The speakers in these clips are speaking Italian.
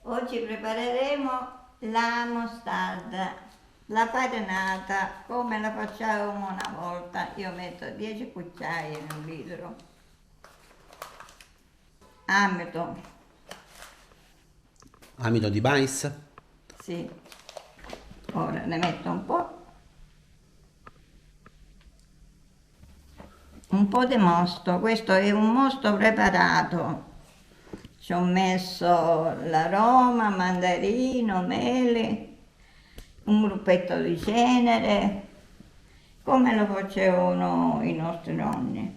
Oggi prepareremo la mostarda, la farinata come la facevamo una volta. Io metto 10 cucchiai in un litro. Amido, Amido di mais. sì. Ora ne metto un po'. Un po' di mosto, questo è un mosto preparato. Ci ho messo l'aroma, mandarino, mele, un gruppetto di cenere, come lo facevano i nostri nonni.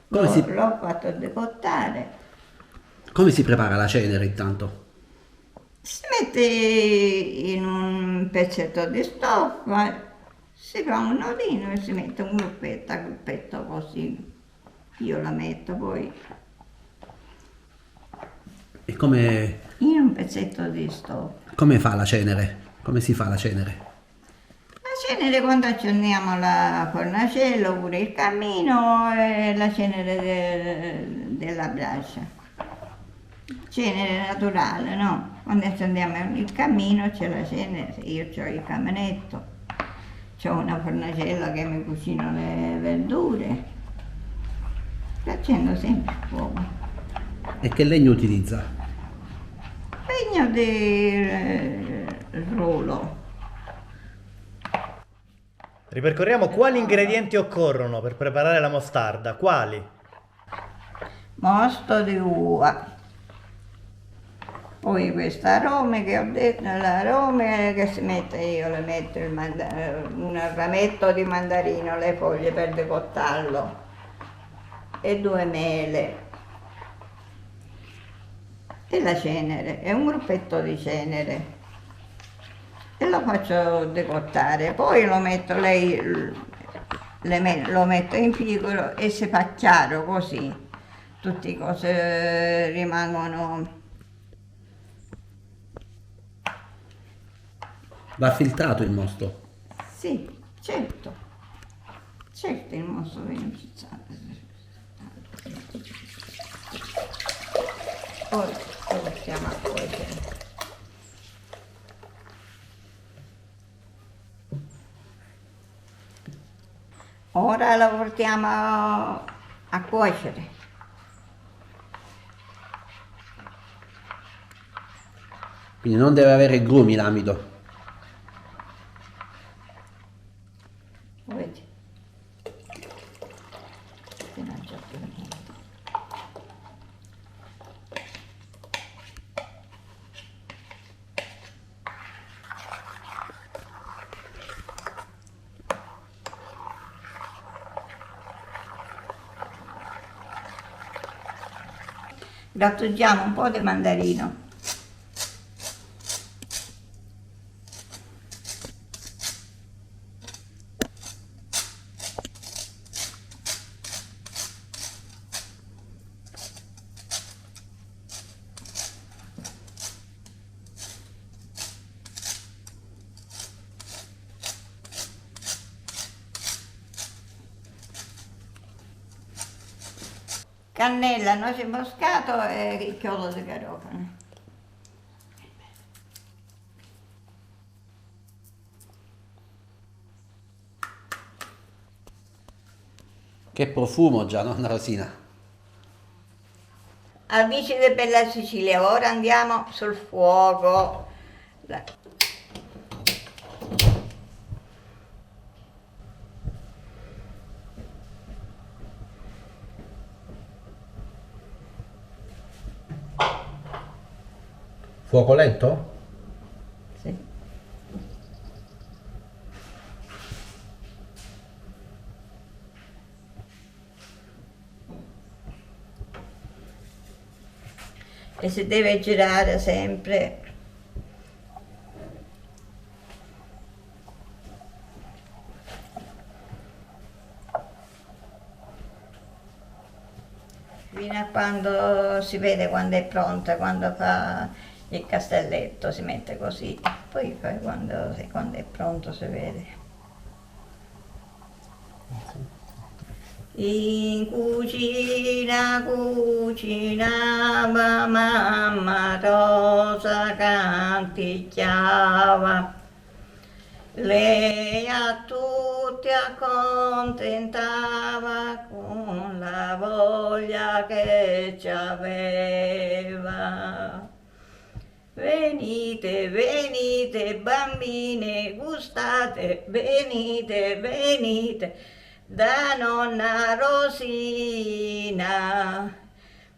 Come si, L'ho fatto decottare. come si prepara la cenere intanto? Si mette in un pezzetto di stoffa, si fa un nodino e si mette un gruppetto a gruppetto così. Io la metto poi E come, in un pezzetto di stoffa. come fa la cenere? Come si fa la cenere? La cenere quando accendiamo la fornacella oppure il camino e la cenere della brace. Cenere naturale, no? Quando accendiamo il camino c'è la cenere, io ho il caminetto, ho una fornacella che mi cucino le verdure, accendo sempre il fuoco. E che legno utilizza? Legno di rolo. Ripercorriamo quali ingredienti occorrono per preparare la mostarda. Quali? Mosto di uva, poi queste arome che ho detto, l'arome che si mette, io le metto un rametto di mandarino, le foglie per decottarlo e 2 mele e la cenere e un gruppetto di cenere e lo faccio decottare, poi lo metto, lo metto in piccolo e si fa chiaro così, tutte le cose rimangono. Va filtrato il mosto. Sì, certo, certo il mosto viene impizzato. Poi lo mettiamo a cuocere. Ora lo portiamo a cuocere. Quindi non deve avere grumi l'amido. Vedi? Fino a un certo punto. Grattugiamo un po' di mandarino. Cannella, noce moscato e il chiodo di garofano. Che profumo già, nonna Rosina. Amici di Bella Sicilia, ora andiamo sul fuoco. Fuoco lento? Sì. E si deve girare sempre. Fino a quando si vede quando è pronta, quando fa il castelletto si mette così, poi quando è pronto si vede. In cucina cucinava mamma Rosa canticchiava. Lei a tutti accontentava con la voglia che ci aveva. Venite, venite bambine, gustate, venite, venite da nonna Rosina,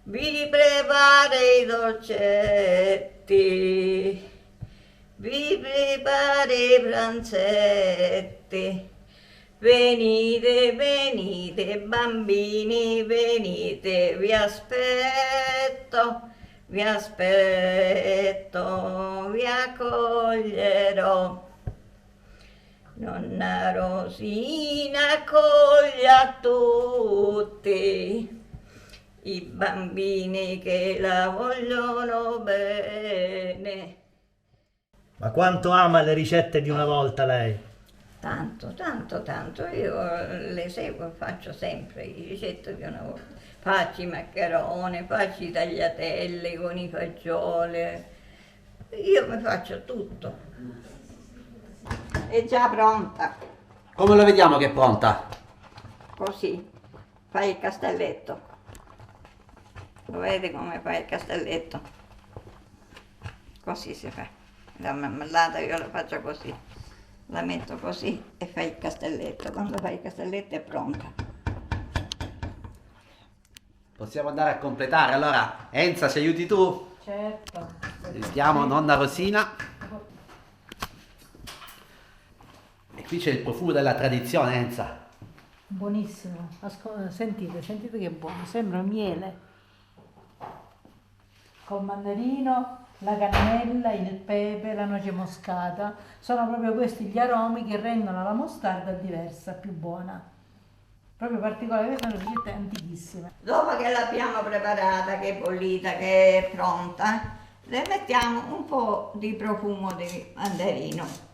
vi prepara i dolcetti, vi prepara i pranzetti. Venite, venite bambini, venite, vi aspetto, vi accoglierò. Nonna Rosina accoglie a tutti i bambini che la vogliono bene. Ma quanto ama le ricette di una volta lei? Tanto, tanto, tanto. Io le seguo e faccio sempre i ricette di una volta. Faccio i maccheroni, faccio i tagliatelle con i fagioli. Io mi faccio tutto. È già pronta. Come lo vediamo che è pronta? Così. Fai il castelletto. Lo vedi come fai il castelletto? Così si fa. La marmellata io la faccio così. La metto così e fai il castelletto. Quando fai il castelletto è pronta. Possiamo andare a completare. Allora, Enza, ci aiuti tu? Certo. Vediamo nonna Rosina. E qui c'è il profumo della tradizione, Enza. Buonissimo. Sentite, sentite che buono. Sembra miele. Col mandarino, la cannella, il pepe, la noce moscata. Sono proprio questi gli aromi che rendono la mostarda diversa, più buona. Proprio particolare, questa è una ricetta antichissima. Dopo che l'abbiamo preparata, che è bollita, che è pronta, le mettiamo un po' di profumo di mandarino.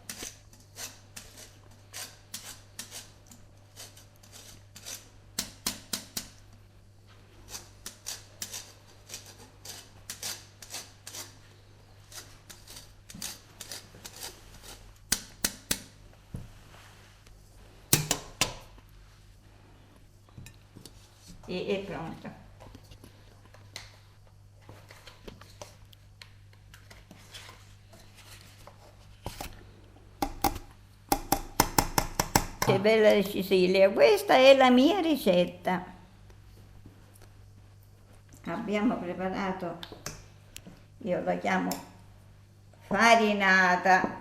E è pronta. Che bella Sicilia, questa è la mia ricetta. Abbiamo preparato, io la chiamo farinata.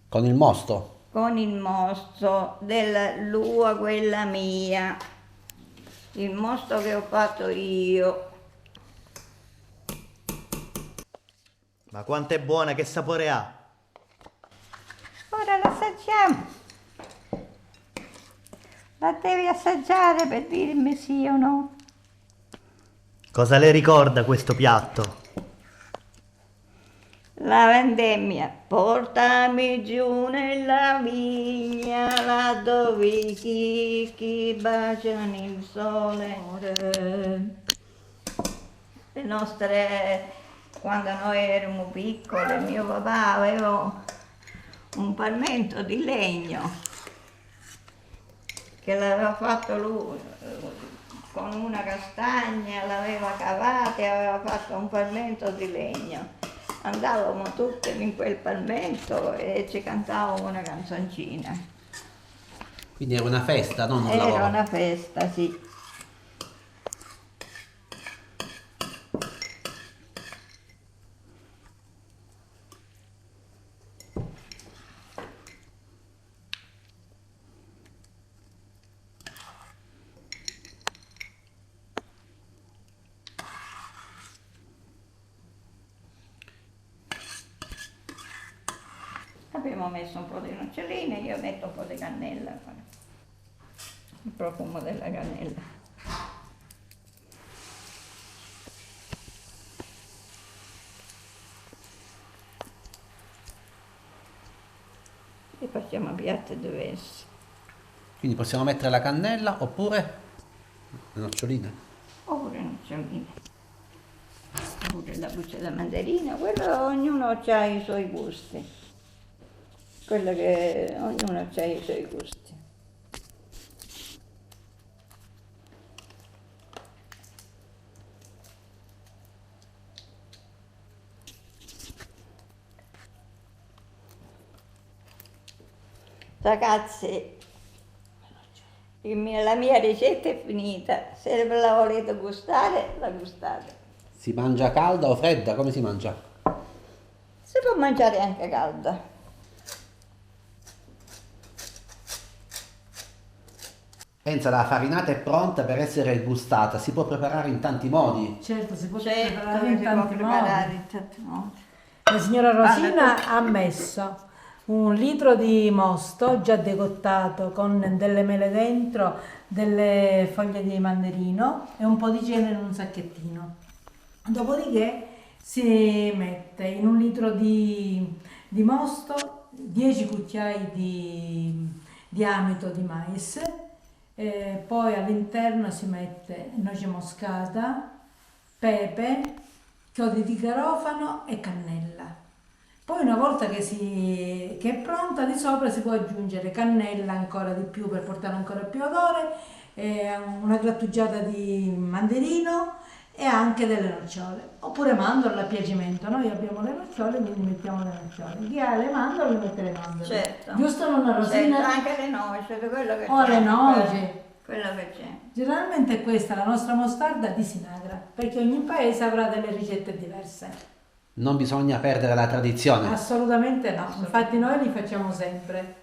Con il mosto. Con il mosto della lua, quella mia, il mosto che ho fatto io. Ma quanto è buona, che sapore ha? Ora l'assaggiamo. La devi assaggiare per dirmi sì o no. Cosa le ricorda questo piatto? La vendemmia, portami giù nella vigna, là dove i chicchi baciano il sole. Le nostre, quando noi eravamo piccole, mio papà aveva un palmento di legno che l'aveva fatto lui con una castagna, l'aveva cavata e aveva fatto un palmento di legno. Andavamo tutte in quel palmento e ci cantavamo una canzoncina. Quindi era una festa, non un Era lavoro. una festa, sì. Abbiamo messo un po' di noccioline, io metto un po' di cannella, il profumo della cannella. facciamo piatti diversi. Quindi possiamo mettere la cannella oppure le noccioline. Oppure noccioline, oppure la buccia da mandarina, quello ognuno ha i suoi gusti. Quello che ognuno ha i suoi gusti. Ragazzi, la mia ricetta è finita, se ve la volete gustare, la gustate. Si mangia calda o fredda? Come si mangia? Si può mangiare anche calda. Pensa, la farinata è pronta per essere gustata, si può preparare in tanti modi. Certo, si può Certo, preparare in si può tanti preparare modi. in tanti modi. La signora Rosina ha messo 1 litro di mosto già decottato con delle mele dentro, delle foglie di mandarino e un po' di cenere in un sacchettino. Dopodiché si mette in 1 litro di mosto 10 cucchiai di amido di mais, poi all'interno si mette noce moscata, pepe, chiodi di garofano e cannella. Poi una volta che è pronta, di sopra si può aggiungere cannella ancora di più per portare ancora più odore, una grattugiata di mandarino e anche delle nocciole. Oppure mandorle a piacimento. Noi abbiamo le nocciole, quindi mettiamo le nocciole. Chi ha le mandorle mette le mandorle. Certo. Giusto, nonna Rosina? Certo, anche le noci, quello che O c'è. le noci. Quello che c'è. Generalmente è questa la nostra mostarda di Sinagra, perché ogni paese avrà delle ricette diverse. Non bisogna perdere la tradizione. Assolutamente no, infatti noi li facciamo sempre.